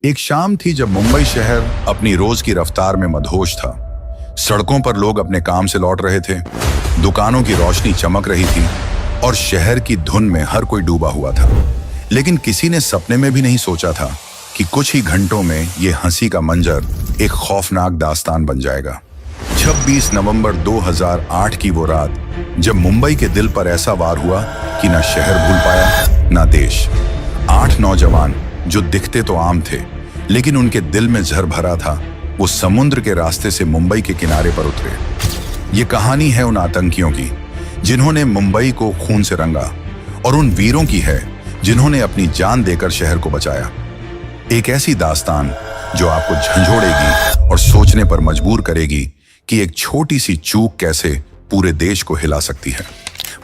एक शाम थी जब मुंबई शहर अपनी रोज की रफ्तार में मदहोश था। सड़कों पर लोग अपने काम से लौट रहे थे, दुकानों की रोशनी चमक रही थी और शहर की धुन में हर कोई डूबा हुआ था। लेकिन किसी ने सपने में भी नहीं सोचा था कि कुछ ही घंटों में ये हंसी का मंजर एक खौफनाक दास्तान बन जाएगा। 26 नवंबर 2008 की वो रात जब मुंबई के दिल पर ऐसा वार हुआ कि ना शहर भूल पाया ना देश। 8 नौजवान जो दिखते तो आम थे लेकिन उनके दिल में जहर भरा था, वो समुद्र के रास्ते से मुंबई के किनारे पर उतरे। ये कहानी है उन आतंकियों की जिन्होंने मुंबई को खून से रंगा और उन वीरों की है जिन्होंने अपनी जान देकर शहर को बचाया। एक ऐसी दास्तान जो आपको झंझोड़ेगी और सोचने पर मजबूर करेगी कि एक छोटी सी चूक कैसे पूरे देश को हिला सकती है।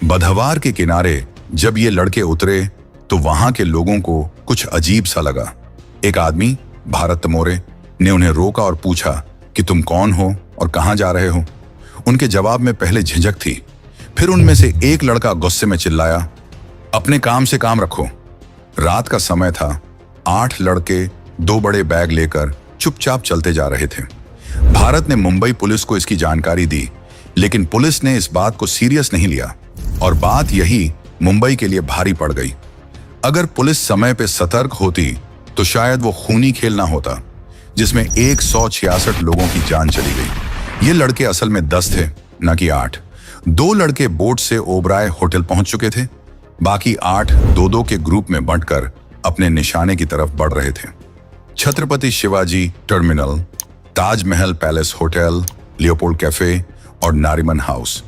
बधवार के किनारे जब ये लड़के उतरे तो वहां के लोगों को कुछ अजीब सा लगा। एक आदमी, भारत तमोरे, ने उन्हें रोका और पूछा कि तुम कौन हो और कहां जा रहे हो। उनके जवाब में पहले झिझक थी, फिर उनमें से एक लड़का गुस्से में चिल्लाया, अपने काम से काम रखो। रात का समय था। 8 लड़के 2 बड़े बैग लेकर चुपचाप चलते जा रहे थे। भारत ने मुंबई पुलिस को इसकी जानकारी दी, लेकिन पुलिस ने इस बात को सीरियस नहीं लिया और बात यही मुंबई के लिए भारी पड़ गई। अगर पुलिस समय पे सतर्क होती तो शायद वो खूनी खेल ना होता जिसमें 166 लोगों की जान चली गई। ये लड़के असल में 10 थे, न कि 8। 2 लड़के बोट से ओबराय होटल पहुंच चुके थे, बाकी 8 2-2 के ग्रुप में बंटकर अपने निशाने की तरफ बढ़ रहे थे। Chhatrapati Shivaji terminal, Taj Mahal palace hotel, Leopold cafe और नारिमन हाउस,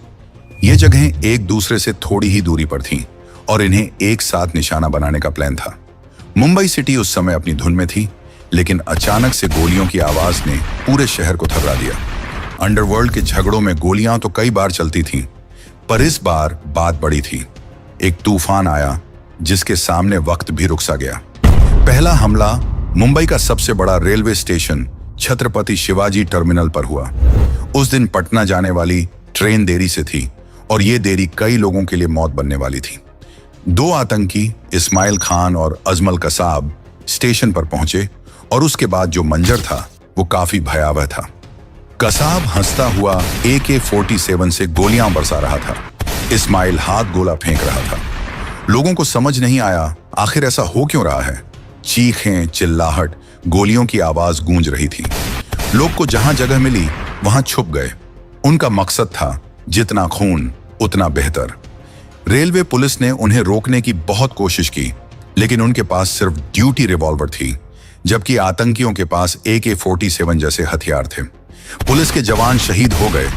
ये जगहें एक दूसरे से थोड़ी ही दूरी पर थीं और इन्हें एक साथ निशाना बनाने का प्लान था। मुंबई सिटी उस समय अपनी धुन में थी, लेकिन अचानक से गोलियों की आवाज ने पूरे शहर को थर्रा दिया। अंडरवर्ल्ड के झगड़ों में गोलियां तो कई बार चलती थीं, पर इस बार बात बड़ी थी। एक तूफान आया जिसके सामने वक्त भी रुक सा गया। पहला हमला मुंबई का सबसे बड़ा railway station Chhatrapati Shivaji terminal पर हुआ। उस दिन पटना जाने वाली ट्रेन देरी से थी और ये देरी कई लोगों के लिए मौत बनने वाली थी। 2 आतंकी, इस्माइल खान और अजमल कसाब, स्टेशन पर पहुंचे और उसके बाद जो मंजर था वो काफी भयावह था। कसाब हंसता हुआ AK-47 से गोलियां बरसा रहा था। इस्माइल हाथ गोला फेंक रहा था। लोगों को समझ नहीं आया आखिर ऐसा हो क्यों रहा है। चीखें, चिल्लाहट, गोलियों की आवाज गूंज रही थी। लोग को जहां जगह मिली वहां छुप गए। उनका मकसद था जितना खून उतना बेहतर। रेलवे पुलिस ने उन्हें रोकने की बहुत कोशिश की, लेकिन उनके पास सिर्फ ड्यूटी रिवॉल्वर थी, जबकि आतंकियों के पास AK-47 जैसे हथियार थे। पुलिस के जवान शहीद हो गए,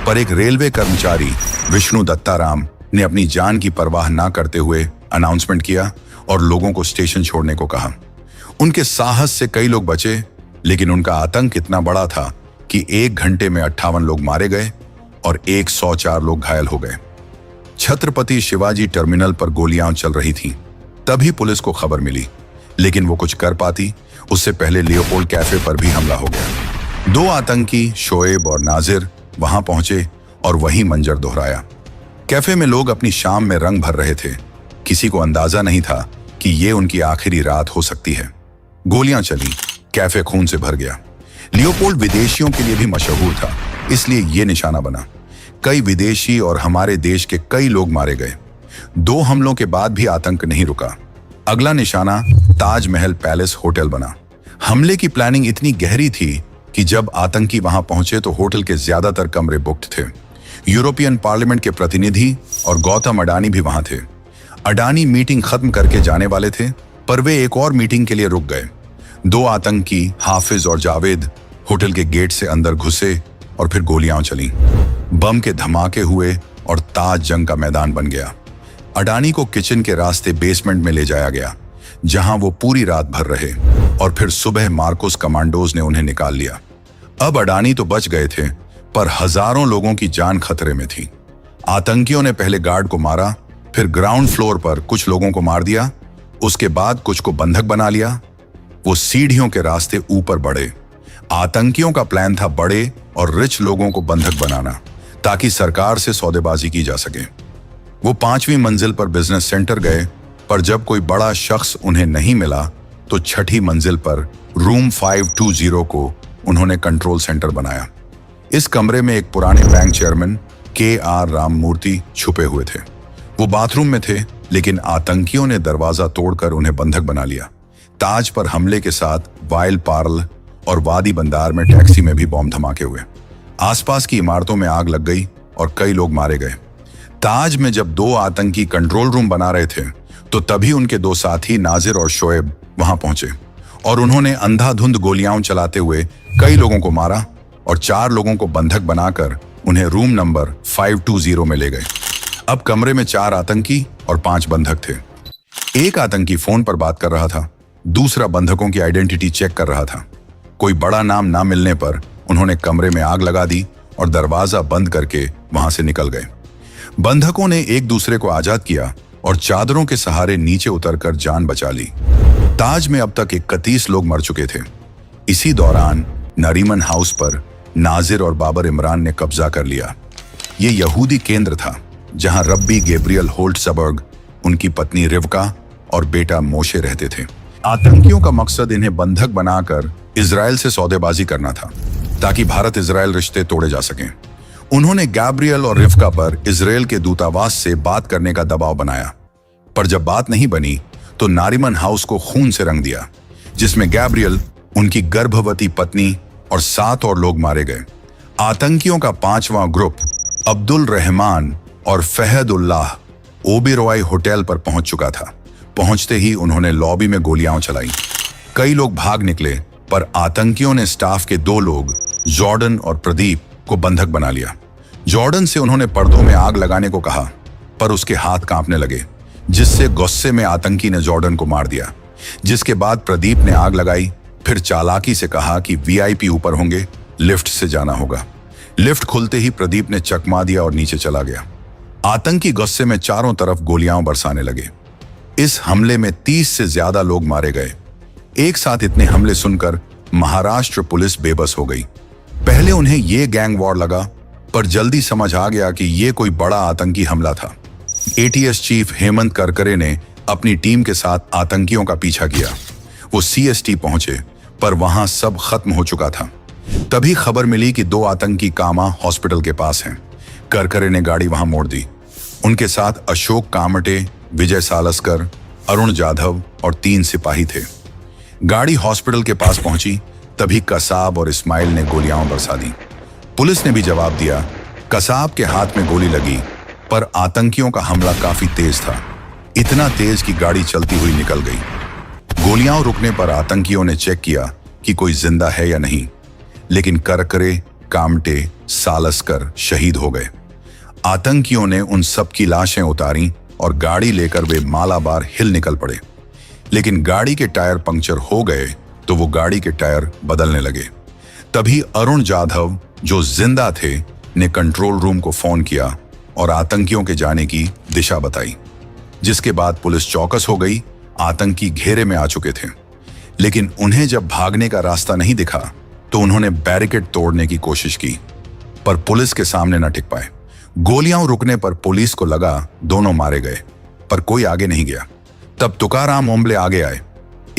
पर एक रेलवे कर्मचारी विष्णु दत्ताराम ने अपनी जान की परवाह ना करते हुए अनाउंसमेंट किया और लोगों को स्टेशन छोड़ने को कहा। उनके साहस से कई लोग बचे, लेकिन उनका आतंक इतना बड़ा था कि 1 घंटे में 58 लोग मारे गए और 104 लोग घायल हो गए। छत्रपति शिवाजी टर्मिनल पर गोलियां चल रही थीं। तभी पुलिस को खबर मिली, लेकिन वो कुछ कर पाती उससे पहले लियोपोल्ड कैफे पर भी हमला हो गया। 2 आतंकी, शोएब और नाजिर, वहां पहुंचे और वही मंजर दोहराया। कैफे में लोग अपनी शाम में रंग भर रहे थे। किसी को अंदाजा नहीं था कि ये उनकी आखिरी रात हो सकती है। गोलियां चली, कैफे खून से भर गया। लियोपोल्ड विदेशियों के लिए भी मशहूर था, इसलिए ये निशाना बना। कई विदेशी और हमारे देश के कई लोग मारे गए। 2 हमलों के बाद भी आतंक नहीं रुका। अगला निशाना ताजमहल पैलेस होटल बना। हमले की प्लानिंग इतनी गहरी थी कि जब आतंकी वहां पहुंचे तो होटल के ज्यादातर कमरे बुक्ड थे। यूरोपियन पार्लियामेंट के प्रतिनिधि और गौतम अडानी भी वहां थे। अडानी मीटिंग खत्म करके जाने वाले थे, पर वे एक और मीटिंग के लिए रुक गए। 2 आतंकी, हाफिज और जावेद, होटल के गेट से अंदर घुसे और फिर गोलियां चली। बम के धमाके हुए और ताज जंग का मैदान बन गया। अडानी को किचन के रास्ते बेसमेंट में ले जाया गया, जहां वो पूरी रात भर रहे और फिर सुबह मार्कोस कमांडोज ने उन्हें निकाल लिया। अब अडानी तो बच गए थे, पर हजारों लोगों की जान खतरे में थी। आतंकियों ने पहले गार्ड को मारा, फिर ग्राउंड फ्लोर पर कुछ लोगों को मार दिया, उसके बाद कुछ को बंधक बना लिया। वो सीढ़ियों के रास्ते ऊपर बढ़े। आतंकियों का प्लान था बड़े और रिच लोगों को बंधक बनाना, ताकि सरकार से सौदेबाजी की जा सके। वो 5वीं मंजिल पर बिजनेस सेंटर गए, पर जब कोई बड़ा शख्स उन्हें नहीं मिला तो छठी मंजिल पर रूम 520 को उन्होंने कंट्रोल सेंटर बनाया। इस कमरे में एक पुराने बैंक चेयरमैन KR राममूर्ति छुपे हुए थे। वो बाथरूम में थे, लेकिन आतंकियों ने दरवाजा तोड़कर उन्हें बंधक बना लिया। ताज पर हमले के साथ वाइल पार्ल और वादी बंदार में टैक्सी में भी बॉम्ब धमाके हुए। आसपास की इमारतों में आग लग गई और कई लोग मारे गए। ताज में जब 2 आतंकी कंट्रोल रूम बना रहे थे, तो तभी उनके 2 साथी नाजिर और शोएब वहां पहुंचे और उन्होंने अंधाधुंध गोलियां चलाते हुए कई लोगों को मारा और 4 लोगों को बंधक बनाकर उन्हें रूम नंबर 520 में ले गए। अब कमरे में 4 आतंकी और 5 बंधक थे। एक आतंकी फोन पर बात कर रहा था, दूसरा बंधकों की आइडेंटिटी चेक कर रहा था। कोई बड़ा नाम ना मिलने पर उन्होंने कमरे में आग लगा दी और दरवाजा बंद करके वहां से निकल गए। बंधकों ने एक दूसरे को आजाद किया और चादरों के सहारे नीचे उतरकर जान बचा ली। ताज में अब तक 31 लोग मर चुके थे। इसी दौरान नरीमन हाउस पर नाजिर और बाबर इमरान ने कब्जा कर लिया। ये यहूदी केंद्र था जहां रब्बी गैब्रियल होल्ट्सबर्ग, उनकी पत्नी रिवका और बेटा मोशे रहते थे। आतंकियों का मकसद इन्हें बंधक बनाकर इजराइल से सौदेबाजी करना था, ताकि भारत इजराइल रिश्ते तोड़े जा सकें। उन्होंने गैब्रियल और रिवका पर इजराइल के दूतावास से बात करने का दबाव बनाया, पर जब बात नहीं बनी तो नारिमन हाउस को खून से रंग दिया, जिसमें गैब्रियल, उनकी गर्भवती पत्नी और 7 और लोग मारे गए। आतंकियों का 5वां ग्रुप अब्दुल रहमान और फहदुल्लाह ओबेरॉय होटल पर पहुंच चुका था। पहुंचते ही उन्होंने लॉबी में गोलियां चलाई। कई लोग भाग निकले, पर आतंकियों ने स्टाफ के 2 लोग, जॉर्डन और प्रदीप, को बंधक बना लिया। जॉर्डन से उन्होंने पर्दों में आग लगाने को कहा, पर उसके हाथ कांपने लगे, जिससे गुस्से में आतंकी ने जॉर्डन को मार दिया। जिसके बाद प्रदीप ने आग लगाई, फिर चालाकी से कहा कि VIP ऊपर होंगे, लिफ्ट से जाना होगा। लिफ्ट खुलते ही प्रदीप ने चकमा दिया और नीचे चला गया। आतंकी गुस्से में चारों तरफ गोलियां बरसाने लगे। इस हमले में 30 से ज्यादा लोग मारे गए। एक साथ इतने हमले सुनकर महाराष्ट्र पुलिस बेबस हो गई। पहले उन्हें यह गैंग वॉर लगा, पर जल्दी समझ आ गया कि यह कोई बड़ा आतंकी हमला था। ATS चीफ हेमंत करकरे ने अपनी टीम के साथ आतंकियों का पीछा किया। वो CST पहुंचे, पर वहां सब खत्म हो चुका था। तभी खबर मिली कि 2 आतंकी कामा हॉस्पिटल के पास हैं। करकरे ने गाड़ी वहां मोड़ दी। उनके साथ अशोक कामटे, विजय सालस्कर, अरुण जाधव और 3 सिपाही थे। गाड़ी हॉस्पिटल के पास पहुंची, तभी कसाब और इस्माइल ने गोलियां बरसा दी। पुलिस ने भी जवाब दिया। कसाब के हाथ में गोली लगी, पर आतंकियों का हमला काफी तेज था, इतना तेज कि गाड़ी चलती हुई निकल गई। गोलियां रुकने पर आतंकियों ने चेक किया कि कोई जिंदा है या नहीं, लेकिन करकरे, कामटे, सालस्कर शहीद हो गए। आतंकियों ने उन सब की लाशें उतारी और गाड़ी लेकर वे मालाबार हिल निकल पड़े। लेकिन गाड़ी के टायर पंक्चर हो गए तो वो गाड़ी के टायर बदलने लगे। तभी अरुण जाधव, जो जिंदा थे, ने कंट्रोल रूम को फोन किया और आतंकियों के जाने की दिशा बताई, जिसके बाद पुलिस चौकस हो गई। आतंकी घेरे में आ चुके थे, लेकिन उन्हें जब भागने का रास्ता नहीं दिखा तो उन्होंने बैरिकेड तोड़ने की कोशिश की, पर पुलिस के सामने न टिक पाए। गोलियां रुकने पर पुलिस को लगा दोनों मारे गए, पर कोई आगे नहीं गया। तब तुकाराम ओम्बले आगे आए।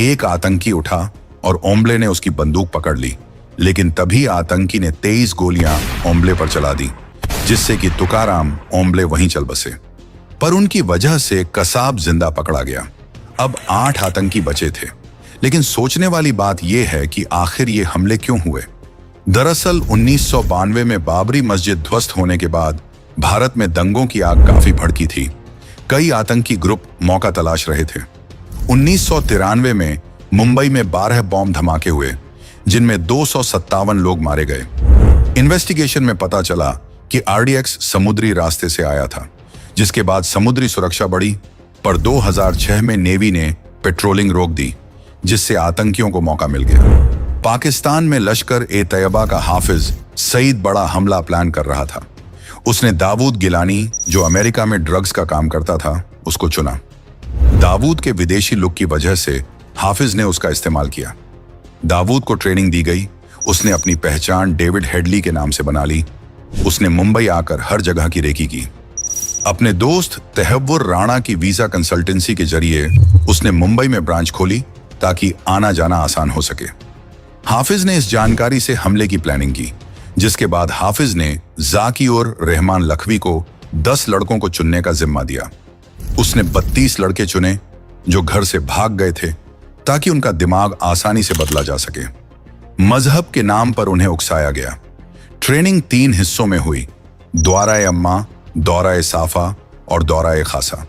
एक आतंकी उठा और ओम्बले ने उसकी बंदूक पकड़ ली, लेकिन तभी आतंकी ने 23 गोलियां ओम्बले पर चला दी, जिससे कि तुकाराम ओम्बले वहीं चल बसे। पर उनकी वजह से कसाब जिंदा पकड़ा गया। अब 8 आतंकी बचे थे, लेकिन सोचने वाली बात यह है कि आखिर ये हमले क्यों हुए। दरअसल 1992 में बाबरी मस्जिद ध्वस्त होने के बाद भारत में दंगों की आग काफी भड़की थी। कई आतंकी ग्रुप मौका तलाश रहे थे। 1993 में मुंबई में 12 बॉम्ब धमाके हुए, जिनमें 257 लोग मारे गए। इन्वेस्टिगेशन में पता चला कि RDX समुद्री रास्ते से आया था, जिसके बाद समुद्री सुरक्षा बढ़ी, पर 2006 में नेवी ने पेट्रोलिंग रोक दी, जिससे आतंकियों को मौका मिल गया। पाकिस्तान में लश्कर-ए-तैयबा का हाफिज सईद बड़ा हमला प्लान कर रहा था। उसने दाऊद गिलानी, जो अमेरिका में ड्रग्स का काम करता था, उसको चुना। दाऊद के विदेशी लुक की वजह से हाफिज ने उसका इस्तेमाल किया। दाऊद को ट्रेनिंग दी गई। उसने अपनी पहचान डेविड हेडली के नाम से बना ली। उसने मुंबई आकर हर जगह की रेकी की। अपने दोस्त तहव्वुर राणा की वीजा कंसल्टेंसी के जरिए उसने मुंबई में ब्रांच खोली, ताकि आना जाना आसान हो सके। हाफिज ने इस जानकारी से हमले की प्लानिंग की, जिसके बाद हाफिज ने जाकी और रहमान लखवी को 10 लड़कों को चुनने का जिम्मा दिया। उसने 32 लड़के चुने जो घर से भाग गए थे ताकि उनका दिमाग आसानी से बदला जा सके। मजहब के नाम पर उन्हें उकसाया गया। ट्रेनिंग 3 हिस्सों में हुई, दौरा-ए अम्मा, दौरा-ए साफा और दौरा-ए खासा।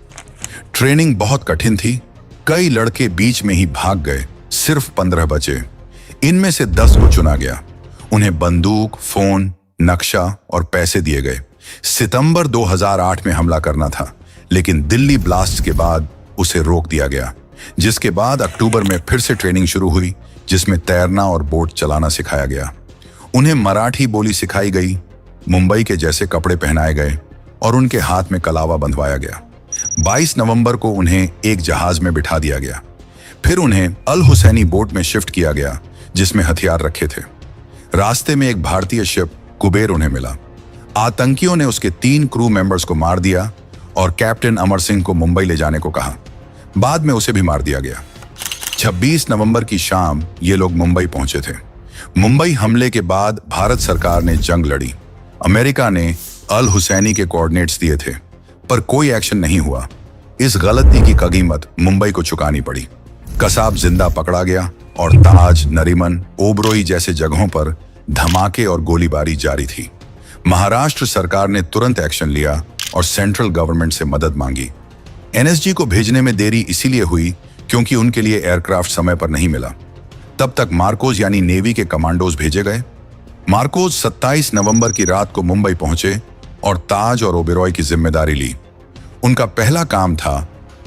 ट्रेनिंग बहुत कठिन थी। कई लड़के बीच में ही भाग गए, सिर्फ 15 बचे। इनमें से 10 को चुना गया। उन्हें बंदूक, फोन, नक्शा और पैसे दिए गए। सितंबर 2008 में हमला करना था, लेकिन दिल्ली ब्लास्ट के बाद उसे रोक दिया गया, जिसके बाद अक्टूबर में फिर से ट्रेनिंग शुरू हुई, जिसमें तैरना और बोट चलाना सिखाया गया। उन्हें मराठी बोली सिखाई गई, मुंबई के जैसे कपड़े पहनाए गए और उनके हाथ में कलावा बंधवाया गया। 22 नवंबर को उन्हें एक जहाज में बिठा दिया गया। फिर उन्हें अल हुसैनी बोट में शिफ्ट किया गया, जिसमें हथियार रखे थे। रास्ते में एक भारतीय शिप कुबेर उन्हें मिला। आतंकियों ने उसके 3 क्रू मेंबर्स को मार दिया और कैप्टन अमर सिंह को मुंबई ले जाने को कहा। बाद में उसे भी मार दिया गया। 26 नवंबर की शाम ये लोग मुंबई पहुंचे थे। मुंबई हमले के बाद भारत सरकार ने जंग लड़ी। अमेरिका ने अल हुसैनी के कोऑर्डिनेट्स दिए थे, पर कोई एक्शन नहीं हुआ। इस गलती की कीमत मुंबई को चुकानी पड़ी। कसाब जिंदा पकड़ा गया और ताज, नरीमन, ओबरोई जैसे जगहों पर धमाके और गोलीबारी जारी थी। महाराष्ट्र सरकार ने तुरंत एक्शन लिया और सेंट्रल गवर्नमेंट से मदद मांगी। एनएसजी को भेजने में देरी इसीलिए हुई क्योंकि उनके लिए एयरक्राफ्ट समय पर नहीं मिला। तब तक मार्कोस यानी नेवी के कमांडोज भेजे गए। मार्कोस 27 नवंबर की रात को मुंबई पहुंचे और ताज और ओबेरॉय की जिम्मेदारी ली। उनका पहला काम था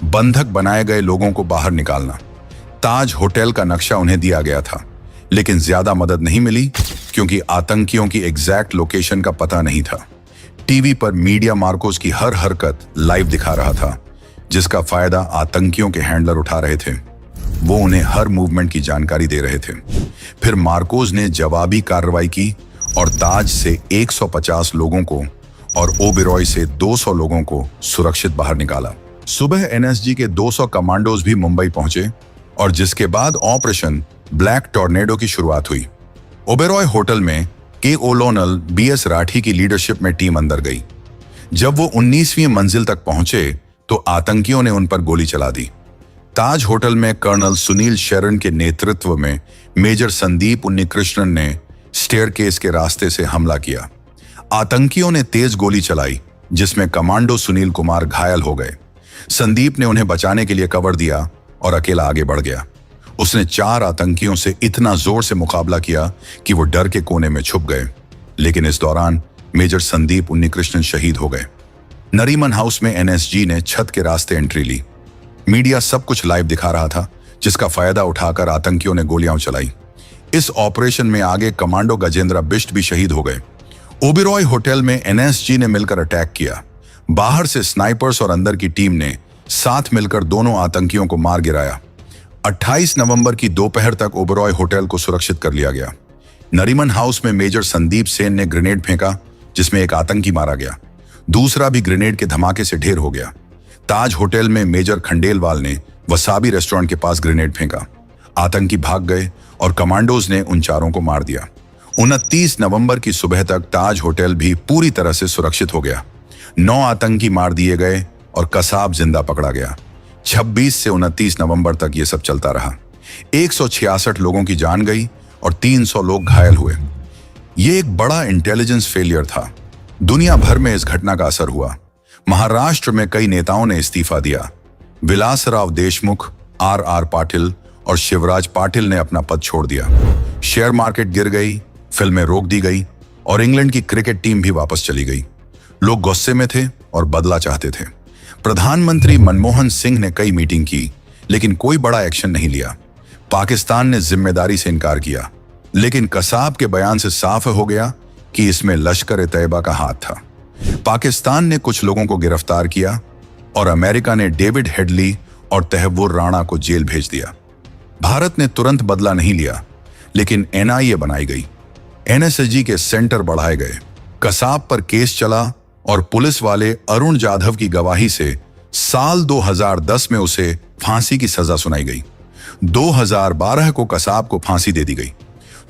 बंधक बनाए गए लोगों को बाहर निकालना। ताज होटल का नक्शा उन्हें दिया गया था, लेकिन ज्यादा मदद नहीं मिली क्योंकि आतंकियों की एग्जैक्ट लोकेशन का पता नहीं था। टीवी पर मीडिया मार्कोस की हर हरकत लाइव दिखा रहा था, जिसका फायदा आतंकियों के हैंडलर उठा रहे थे। वो उन्हें हर मूवमेंट की जानकारी दे रहे थे। फिर मार्कोस ने जवाबी कार्रवाई की और ताज से 150 लोगों को और ओबेरॉय से 200 लोगों को सुरक्षित बाहर निकाला। सुबह एनएसजी के 200 कमांडोज भी मुंबई पहुंचे और जिसके बाद ऑपरेशन ब्लैक टॉर्नेडो की शुरुआत हुई। ओबेरॉय होटल में के ओलोनल, बीएस राठी की लीडरशिप में टीम अंदर गई। जब वो 19वीं मंजिल तक पहुंचे तो आतंकियों ने उन पर गोली चला दी। ताज होटल में कर्नल सुनील शरण के नेतृत्व में मेजर संदीप उन्नीकृष्णन ने स्टेयरकेस के रास्ते से हमला किया। आतंकियों ने तेज गोली चलाई, जिसमें कमांडो सुनील कुमार घायल हो गए। संदीप ने उन्हें बचाने के लिए कवर दिया और अकेला आगे बढ़ गया। उसने 4 आतंकियों से इतना जोर से मुकाबला किया कि वो डर के कोने में छुप गए। लेकिन इस दौरान मेजर संदीप उन्नीकृष्णन शहीद हो गए। नरीमन हाउस में एनएसजी ने छत के रास्ते एंट्री ली। मीडिया सब कुछ लाइव दिखा रहा था, जिसका फायदा उठाकर आतंकियों ने गोलियां चलाई। इस ऑपरेशन में आगे कमांडो गजेंद्र बिष्ट भी शहीद हो गए। ओबेरॉय होटल में एनएसजी ने मिलकर अटैक किया। बाहर से स्नाइपर्स और अंदर की टीम ने साथ मिलकर दोनों आतंकियों को मार गिराया। 28 नवंबर की दोपहर तक ओबेरॉय होटल को सुरक्षित कर लिया गया। नरीमन हाउस में मेजर संदीप सेन ने ग्रेनेड फेंका, जिसमें एक आतंकी मारा गया। दूसरा भी ग्रेनेड के धमाके से ढेर हो गया। ताज होटल में मेजर खंडेलवाल ने वसाबी रेस्टोरेंट के पास ग्रेनेड फेंका। आतंकी भाग गए और कमांडोज ने उन चारों को मार दिया। 29 नवंबर की सुबह तक ताज होटल भी पूरी तरह से सुरक्षित हो गया। 9 आतंकी मार दिए गए और कसाब जिंदा पकड़ा गया। 26 से 29 नवंबर तक ये सब चलता रहा। 166 लोगों की जान गई और 300 लोग घायल हुए। ये एक बड़ा इंटेलिजेंस फेलियर था। दुनिया भर में इस घटना का असर हुआ। महाराष्ट्र में कई नेताओं ने इस्तीफा दिया। विलासराव देशमुख, आर पाटिल और शिवराज पाटिल ने अपना पद छोड़ दिया। शेयर मार्केट गिर गई, फिल्में रोक दी गई और इंग्लैंड की क्रिकेट टीम भी वापस चली गई। लोग गुस्से में थे और बदला चाहते थे। प्रधानमंत्री मनमोहन सिंह ने कई मीटिंग की, लेकिन कोई बड़ा एक्शन नहीं लिया। पाकिस्तान ने जिम्मेदारी से इनकार किया, लेकिन कसाब के बयान से साफ हो गया कि इसमें लश्कर-ए-तैयबा का हाथ था। पाकिस्तान ने कुछ लोगों को गिरफ्तार किया और अमेरिका ने डेविड हेडली और तहव्वुर राणा को जेल भेज दिया। भारत ने तुरंत बदला नहीं लिया, लेकिन एनआईए बनाई गई। एनएसजी के सेंटर बढ़ाए गए। कसाब पर केस चला और पुलिस वाले अरुण जाधव की गवाही से साल 2010 में उसे फांसी की सजा सुनाई गई। 2012 को कसाब को फांसी दे दी गई।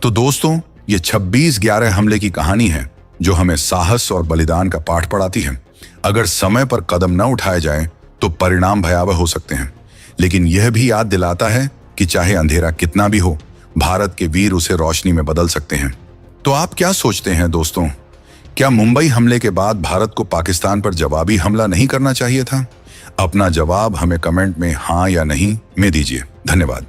तो दोस्तों, ये 26/11 हमले की कहानी है जो हमें साहस और बलिदान का पाठ पढ़ाती है। अगर समय पर कदम न उठाए जाए तो परिणाम भयावह हो सकते हैं, लेकिन यह भी याद दिलाता है कि चाहे अंधेरा कितना भी हो, भारत के वीर उसे रोशनी में बदल सकते हैं। तो आप क्या सोचते हैं दोस्तों? क्या मुंबई हमले के बाद भारत को पाकिस्तान पर जवाबी हमला नहीं करना चाहिए था? अपना जवाब हमें कमेंट में हाँ या नहीं में दीजिए। धन्यवाद।